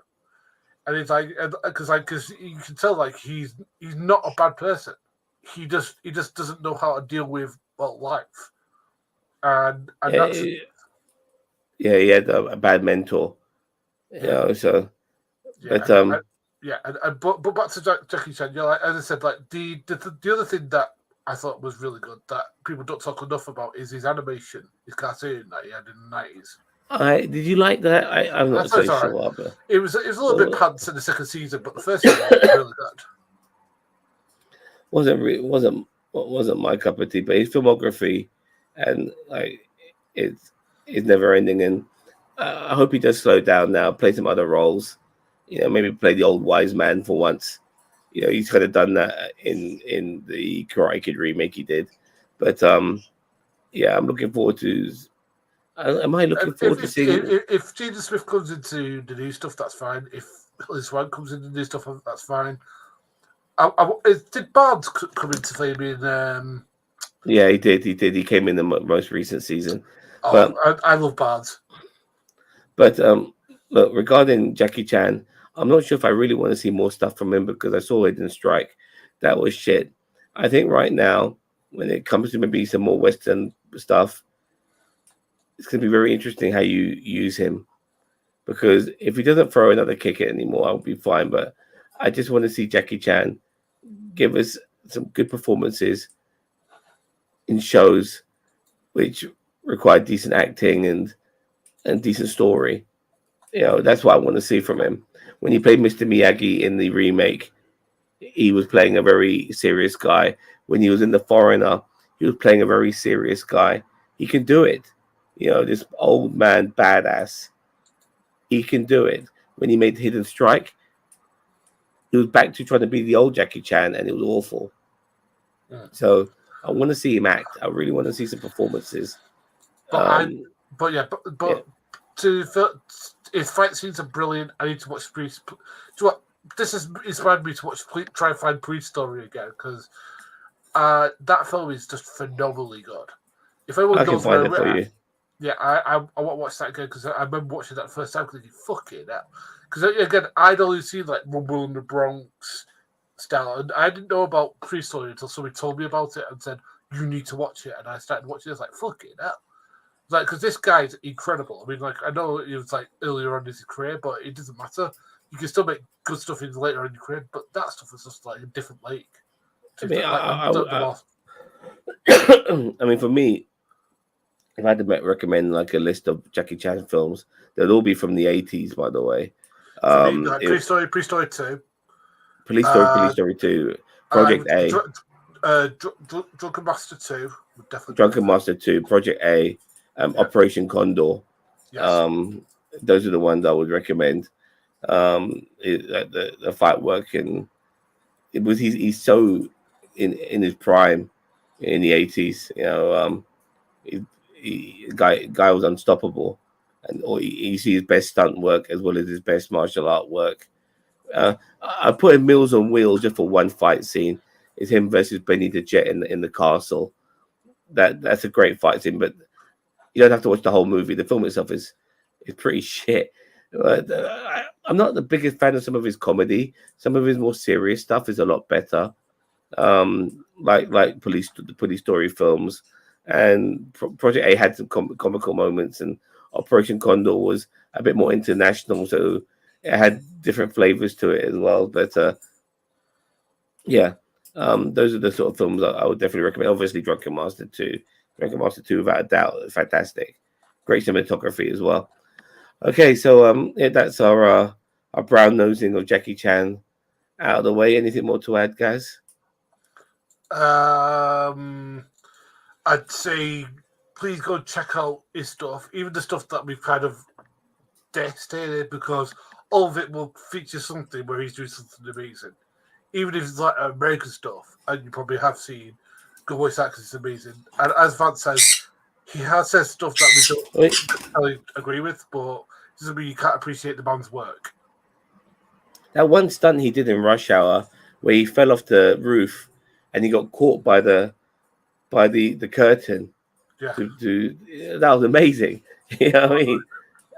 And it's like, because you can tell, like, he's not a bad person. He just doesn't know how to deal with life. And that's he had a bad mentor. So but back to Jackie Chan. Like, as I said, like the other thing that I thought was really good that people don't talk enough about is his animation, his cartoon that he had in the 90s. Did you like that? I'm not so sure. But it was a little bit pants in the second season, but the first season was really good. Wasn't my cup of tea, but his filmography and like it's never ending, and I hope he does slow down now, play some other roles. Maybe play the old wise man for once. He's kind of done that in the Karate Kid remake he did. But I'm looking forward to. Am I looking forward to seeing? If Jaden Smith comes into the new stuff, that's fine. If Liz Swan comes into the new stuff, that's fine. Did Barnes come into Fabian? Yeah, he did. He came in the most recent season. I love Barnes. But look, regarding Jackie Chan, I'm not sure if I really want to see more stuff from him because I saw Hidden Strike. That was shit. I think right now, when it comes to maybe some more Western stuff, it's going to be very interesting how you use him. Because if he doesn't throw another kick at anymore, I'll be fine. But I just want to see Jackie Chan give us some good performances in shows which require decent acting and decent story. That's what I want to see from him. When he played Mr. Miyagi in the remake, he was playing a very serious guy. When he was in The Foreigner, he was playing a very serious guy. He can do it. This old man badass. He can do it. When he made Hidden Strike, he was back to trying to be the old Jackie Chan, and it was awful. Yeah. So I want to see him act. I really want to see some performances. His fight scenes are brilliant. I need to watch Priest. This has inspired me to try and find Priest Story again because that film is just phenomenally good. If anyone knows where it for you. Yeah, I want to watch that again because I remember watching that first time thinking, fucking hell. Because again, I'd only seen like Rumble in the Bronx style, and I didn't know about Priest Story until somebody told me about it and said, you need to watch it. And I started watching it. I was like, fucking hell. Like, because this guy's incredible. I mean, like, I know it was like earlier on in his career, but it doesn't matter. You can still make good stuff later in your career, but that stuff is just like a different league. I mean, for me, if I had to recommend like a list of Jackie Chan films, they'll all be from the 80s, by the way. Police Story 2. Police Story 2. Project A. Drunken Master 2. Drunken Master 2. Project A. Operation Condor. Yes. Those are the ones I would recommend. The fight work, and he's so in his prime in the 80s. You know, guy was unstoppable, and you see his best stunt work as well as his best martial art work. I put in Meals on Wheels just for one fight scene. It's him versus Benny the Jet in the castle. That's a great fight scene, but you don't have to watch the whole movie. The film itself is pretty shit. I'm not the biggest fan of some of his comedy. Some of his more serious stuff is a lot better. Like the Police Story films, and Project A had some comical moments, and Operation Condor was a bit more international, so it had different flavors to it as well. But those are the sort of films I would definitely recommend. Obviously, Drunken Master 2, without a doubt, fantastic, great cinematography as well. Okay, so that's our brown nosing of Jackie Chan out of the way. Anything more to add, guys? I'd say please go check out his stuff, even the stuff that we've kind of devastated, because all of it will feature something where he's doing something amazing. Even if it's like American stuff, and you probably have seen good voice actors, is amazing. And as Vance says, he has said stuff that we don't necessarily agree with, but doesn't mean you can't appreciate the man's work. That one stunt he did in Rush Hour, where he fell off the roof and he got caught by the curtain. Yeah, that was amazing. You know what I mean?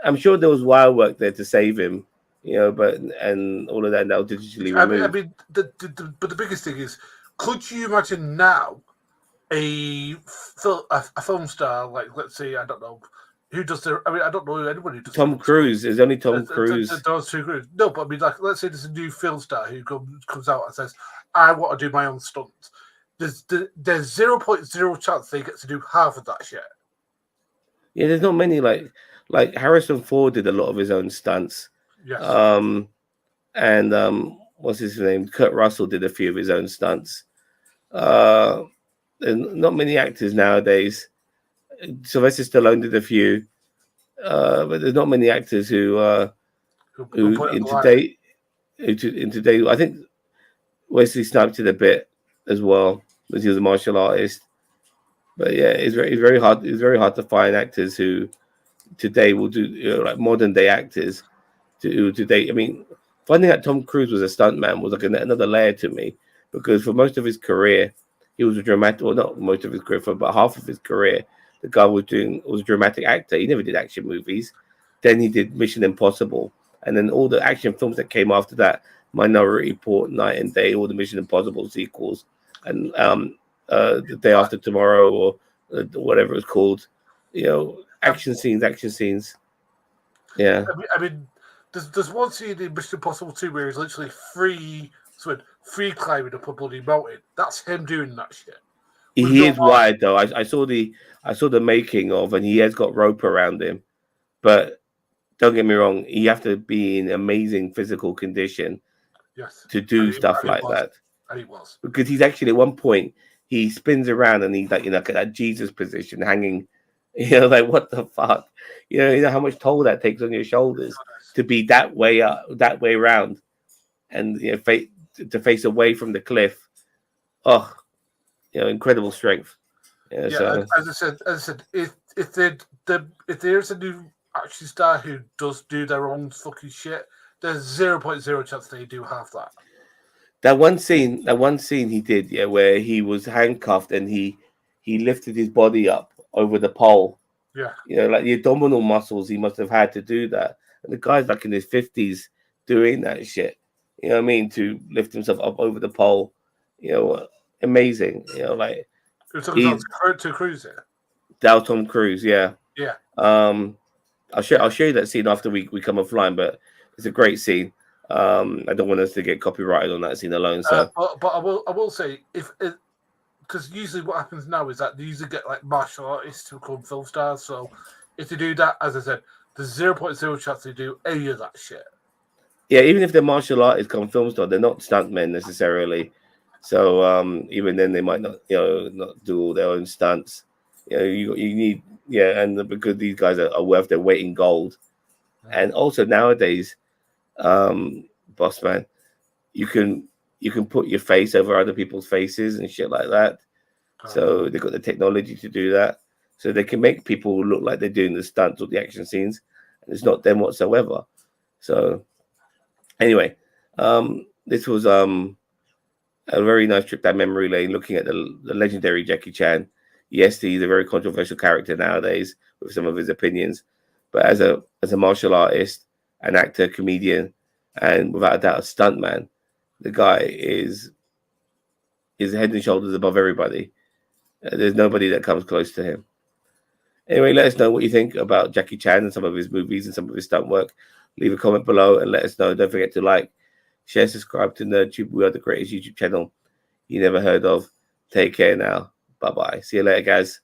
I'm sure there was wire work there to save him. You know, and all of that now digitally removed. I mean, but the biggest thing is, could you imagine now a film star, like, let's say, I don't know who does the. I mean, I don't know anyone who does. Tom Cruise. There's only Tom Cruise. Those two Cruise. No, but I mean, like, let's say there's a new film star who comes out and says, "I want to do my own stunt." There's 0.0 chance they get to do half of that shit. Yeah, there's not many like Harrison Ford did a lot of his own stunts. Yes. And what's his name? Kurt Russell did a few of his own stunts. There's not many actors nowadays. Sylvester Stallone did a few, but there's not many actors who in today. I think Wesley Snipes did a bit as well, because he was a martial artist. But yeah, it's very hard. It's very hard to find actors who today will do, you know, like modern day actors. Today, I mean, finding out Tom Cruise was a stuntman was like another layer to me, because for most of his career, he was a dramatic, well, not most of his career, for about half of his career, the guy was a dramatic actor. He never did action movies. Then he did Mission Impossible, and then all the action films that came after that, Minority Report, Night and Day, all the Mission Impossible sequels, and The Day After Tomorrow, or whatever it's called, you know, action scenes. Yeah. I mean, there's one scene in Mission Impossible 2 where he's literally free climbing up a bloody mountain. That's him doing that shit. He is wide though. I saw the making of, and he has got rope around him. But don't get me wrong, you have to be in amazing physical condition, yes, to do stuff like that. And he was, because he's actually at one point he spins around and he's like in like that Jesus position, hanging. You know, like, what the fuck? You know how much toll that takes on your shoulders to be that way up, that way around, and you know, to face away from the cliff. Oh, you know, incredible strength. Yeah. So, as I said, if there's a new action star who does do their own fucking shit, there's 0.0 chance they do half that. That one scene he did, yeah, where he was handcuffed and he lifted his body up over the pole. Yeah. You know, like the abdominal muscles he must have had to do that. And the guy's like in his 50s doing that shit. You know what I mean? To lift himself up over the pole. You know, amazing. You know, like to Cruise there. Tom Cruise, yeah. Yeah. I'll show you that scene after we come offline, but it's a great scene. I don't want us to get copyrighted on that scene alone. So, but I will say because usually what happens now is that they usually get like martial artists to become film stars. So if they do that, as I said, there's 0.0 chance they do any of that shit. Yeah, even if they're martial artists come film star, they're not stuntmen necessarily. So even then, they might not, not do all their own stunts. You need, and because these guys are worth their weight in gold, and also nowadays, Bossman, you can put your face over other people's faces and shit like that. So they've got the technology to do that, so they can make people look like they're doing the stunts or the action scenes, and it's not them whatsoever. So anyway, this was a very nice trip down memory lane, looking at the legendary Jackie Chan. Yes, he's a very controversial character nowadays with some of his opinions, but as a martial artist, an actor, comedian, and without a doubt a stuntman, the guy is head and shoulders above everybody. There's nobody that comes close to him. Anyway, let us know what you think about Jackie Chan and some of his movies and some of his stunt work. Leave a comment below and let us know. Don't forget to like, share, subscribe to NerdTube. We are the greatest YouTube channel you never heard of. Take care now. Bye-bye. See you later, guys.